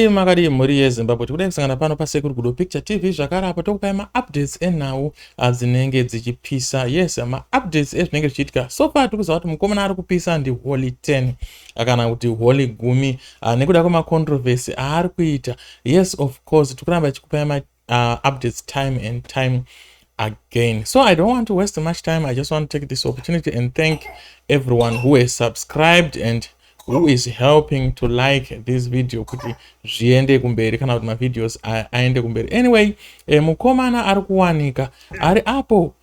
makadi mhuri yeZimbabwe tikudai kusangana pano pasekuru Good Picture TV zvakare apa tokupai ma-updates enhau dzinenge dzichipisa. Yes, ma-updates ezvinenge zvichiitika. So far tikuziva kuti mukomana ari kupisa ndi Holy 10 kana kuti Holy 10 nekuda kwema-controversy aari kuita. Yes, of course tikuramba tichikupai ma-updates time and time again. So I don't want to waste much time. I just want to take this opportunity and thank everyone who has subscribed and who is helping to like this video kuti zviende kumberi kana kuti mavideos aende kumberi. Anyway, mukomana ari kuwanika ari apo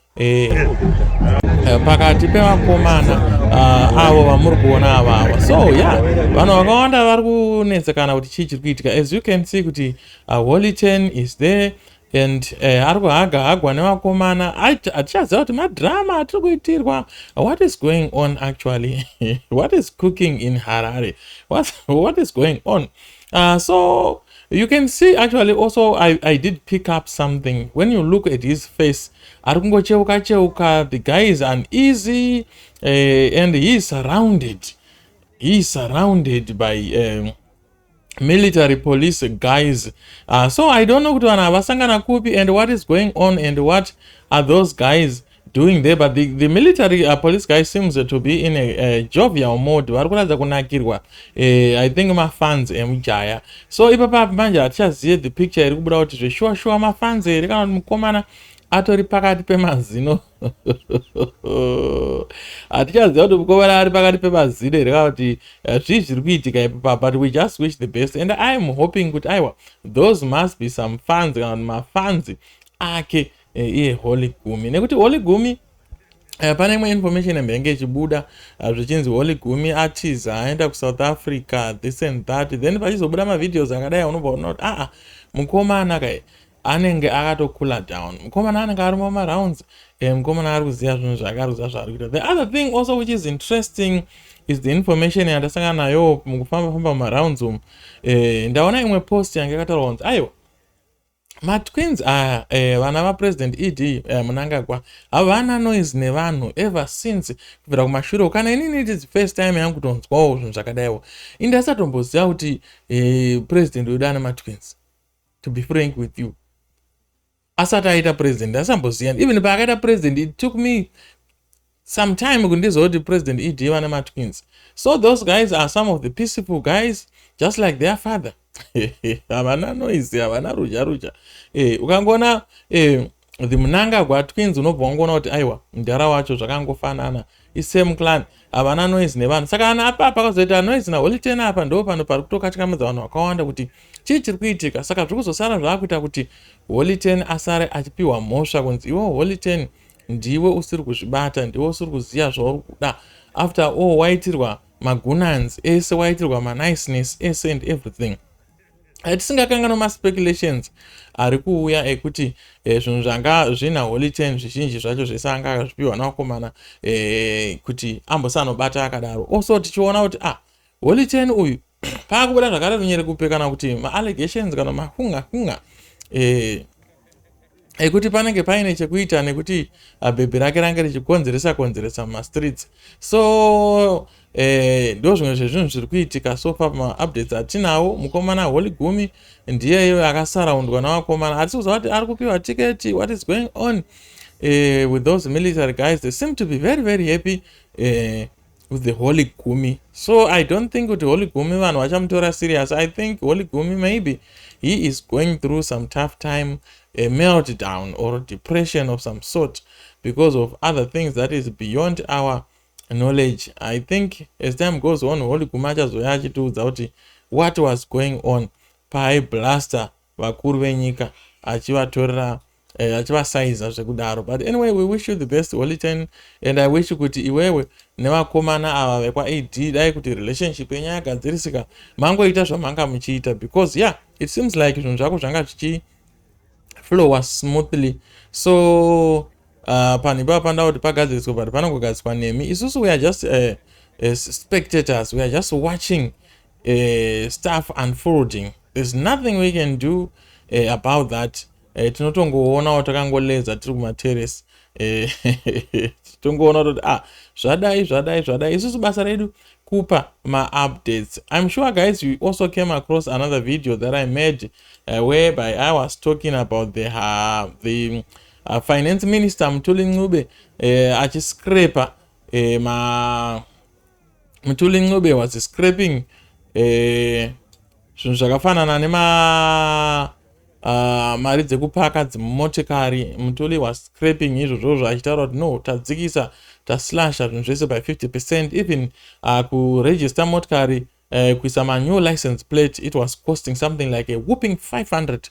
pakati pevakomana avo vamuri kuona avava. So yeah, vanhu vakawanda vari kunetsekana kuti chii chiri kuitika. As you can see kuti Holy 10 is there and ari kuhagahagwa nevakomana. Atichaziva kuti madrama atiri kuitirwa. What is going on actually? What is cooking in Harare? What is going on? So you can see actually also I did pick up something. When you look at his face, ari kungocheuka cheuka. The guy is uneasy and he is surrounded. He is surrounded by military police guys. So I don't know kuti vanhu havasangana kupi and what is going on and what are those guys doing there. But the military police guys seems to be in a jovial mode. Vari kuratidza kunakirwa. I think mafans emujaya. So ipapa manje hatichazive the picture iri kubuda kuti zveshuwa mafans here kana kuti mukomana atori pakati pemazino. Hatichaziva kuti mukomana ari pakati pemazino here kana kuti zvii zviri kuitika ipapa. But we just wish the best and I am hoping kuti aiwa those must be some fans kana kuti mafans ake iye Holy 10 nekuti Holy 10 pane imwe information yambenge ichibuda zvichinzi Holy 10 atiza aenda kuSouth Africa this and that, then pachizobuda mavideos akadai unobva unoona kuti mukomana kai anenge akatokula down. Mukomana anenge ari mumarounds. Mukomana ari kuziva zvinhu zvaari kuita. The other thing also which is interesting is the information yandasangana nayo mukufamba mumarounds umu. Ndaona imwe post yange yakataurwa kunzi aiwa matwins vana vapresident ED Mnangagwa havana noise nevanhu ever since kubvira kumashure. Kana inini it is first time yangu kutonzwawo zvinhu zvakadaiwo. Ndasatomboziva kuti president wedu ane matwins, to be frank with you. Asati aita president ndasamboziva. Even paakaita president it took me some time kuti ndizoona kuti president ED vane matwins. So those guys are some of the peaceful guys just like their father. Havana noise, havana ruja. Ukangoona the Mnangagwa twins unobva wangoona kuti aiwa mudhara wacho zvakangofanana, isame clan, havana noise nevanhu. Saka ana apa pakazoita noise naHoly 10 apa ndo pano pari kutokatyamadza vanhu vakawanda kuti chii chiri kuitika. Saka zviri kuzosara zvaakuita kuti Holy 10 asare achipiwa mhosva kunzi iwo Holy 10 ndiwe usiri kuzvibata, ndiwe usiri kuziva zvauri kuda. After all waitirwa magunans ese, waitirwa maniceness ese and everything. Tisingakanganwa ma-speculations ari kuuya ekuti zvinhu zvanga zvina Holy 10 zvizhinji zvacho zvese anga akazvipiwa navakomana kuti ambosanobata akadaro. Also tichiona kuti Holy 10 uyu paakubuda zvakare runyere kupe kana kuti ma-allegations kana mahunga ekuti panenge paine chekuita nekuti bhebhi rake range richikonzeresa mumastreets. So ndo zvimwe zvezvinhu zviri kuitika so far pama-updates atinawo. Mukomana Holy 10 ndiyeyo akasaraundwa navakomana. Hatisi kuziva kuti ari kupiwa tiketi. What is going on with those military guys? They seem to be very very happy with the Holy 10. So I don't think kuti Holy 10 vanhu vachamutora serious. I think Holy 10 maybe he is going through some tough time, a meltdown or depression of some sort because of other things that is beyond our knowledge. I think as time goes on Holy 10 achazoya achitiudza kuti what was going on paaiblaster vakuru venyika achivatorera achivasaiza zvekudaro. But anyway, we wish you the best Holy 10 and I wish kuti iwewe nevakomana ava vekwaAD dai kuti relationship yenyu yagadzirisika mangoita zvamanga muchiita, because yeah it seems like zvinhu zvako zvanga zvichi flow smoothly. So panipa panda kuti pagadziriswa but panongogadziswa nemi. Isusu we are just spectators. We are just watching stuff unfolding. There's nothing we can do about that. tinotongoonawo takangoleza tiri kumaterrace tongoona kuti zvadai isusu basa redu kupa ma-updates. I'm sure guys you also came across another video that I made whereby I was talking about the finance minister Mutuli Ncube achiscraper Mutuli Ncube was scraping zvinhu zvakafanana mari dzekupaka dzimotikari. Mutuli was scraping izvozvo achitaura kuti no, tadzikisa taslasha zvinhu zvese by 50%. Even kuregister motikari kuisa new license plate, it was costing something like a whooping $500.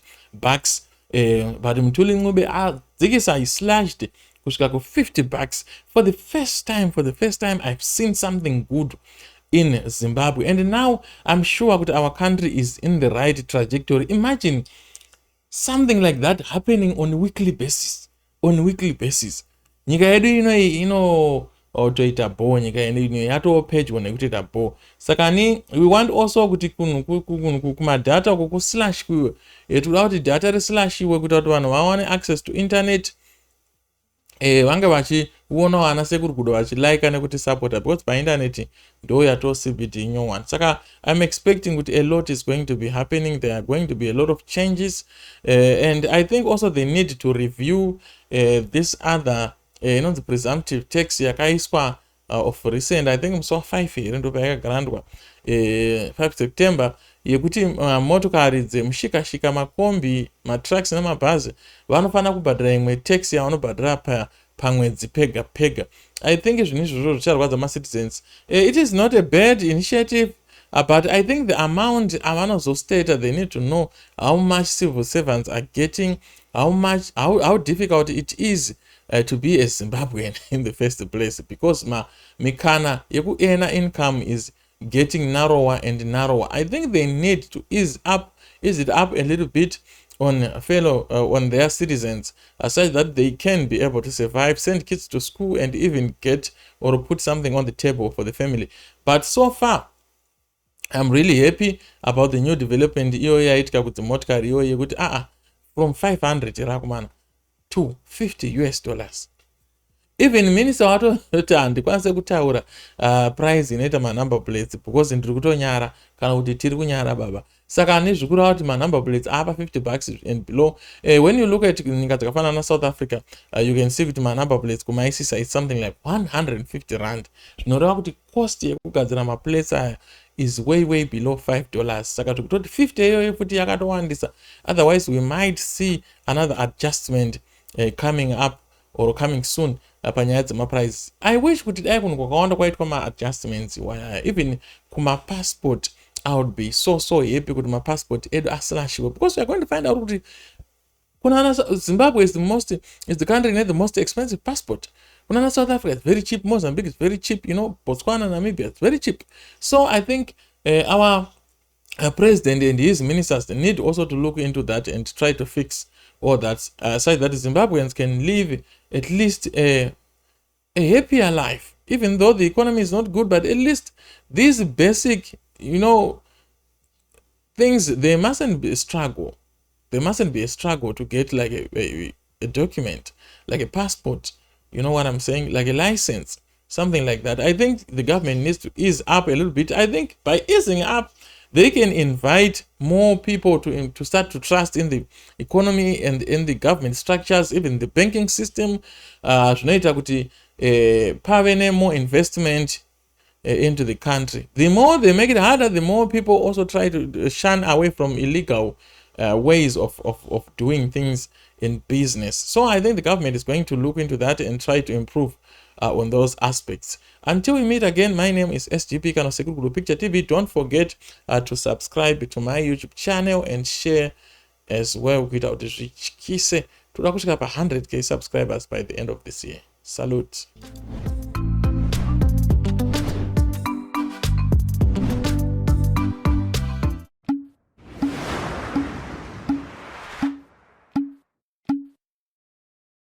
But Mutuli Ncube adzikisa, he slashed kusvika ku $50. For the first time I've seen something good in Zimbabwe, and now I'm sure that our country is in the right trajectory. Imagine something like that happening on a weekly basis. Nyika yedu toita bo, nyika yedu yatopedyo nekutoita bo. Saka we want also kuti kumadata kuslash kuwe toda kuti data rislashiwe kuti vanhu vawane access to internet, vange vachiona vana sekuri kudo vachilike nekuti supporta, because by internet ndo yato CBD nyowani. Saka I'm expecting that a lot is going to be happening. There are going to be a lot of changes, and I think also they need to review this other the presumptive tax yakaiswa of recent. I think mso 5 here ndo payakagrandwa 5 September yekuti motokari dzemushikashika, makombi, matrucks namabhazi vanofana kubhadhara imwe tax yavanobhadhara pamwedzi pega. I think zvinhu izvozvo zvicharwadza ma-citizens. It is not a bad initiative, but I think the amount avanozostata, they need to know how much civil servants are getting, how difficult it is to be a Zimbabwean in the first place, because mikana yekuearn income is getting narrower and narrower. I think they need to ease it up a little bit on on their citizens, such that they can be able to survive, send kids to school, and even get or put something on the table for the family. But so far, I'm really happy about the new development from 500 rakumana to $50. Even minister watoti handikwanise kutaura price inoita manumber plates, because ndiri kutonyara kana kuti tiri kunyara baba. Saka nezvikuru kuti manumber plates apa $50 and below. When you look at nyika dzakafanana na South Africa, you can see kuti manumber plates kumaisisa is something like 150 rand. Zvinoreva kuti cost yekugadzira maplates aya is way below $5. Saka tikutoti 50 iyoyo futi yakatowandisa. Otherwise we might see another adjustment coming up or coming soon panyaya dzemaprice. I wish kuti dai kunhu kwakawanda kwaitwa ma-adjustments, even kuma-passport. I would be so happy kuti ma-passport edu aslashiwe, because we are going to find out kuti Zimbabwe is the country that has the most expensive passport. South Africa is very cheap, Mozambique is very cheap, Botswana, Namibia is very cheap. So I think our president and his ministers, they need also to look into that and try to fix all that, so that Zimbabweans can live at least a happier life, even though the economy is not good. But at least these basic things, they mustn't be a struggle. There mustn't be a struggle to get like a document, like a passport, you know what I'm saying, like a license, something like that. I think the government needs to ease up a little bit. I think by easing up, they can invite more people to start to trust in the economy and in the government structures, even the banking system. Zvinoita kuti pave more investment into the country. The more they make it harder, the more people also try to shun away from illegal ways of doing things in business. So I think the government is going to look into that and try to improve on those aspects. Until we meet again, my name is SGP Kanosekuru Picture TV. Don't forget to subscribe to my YouTube channel and share as well without the rich kise. To 100k subscribers by the end of this year. Salute.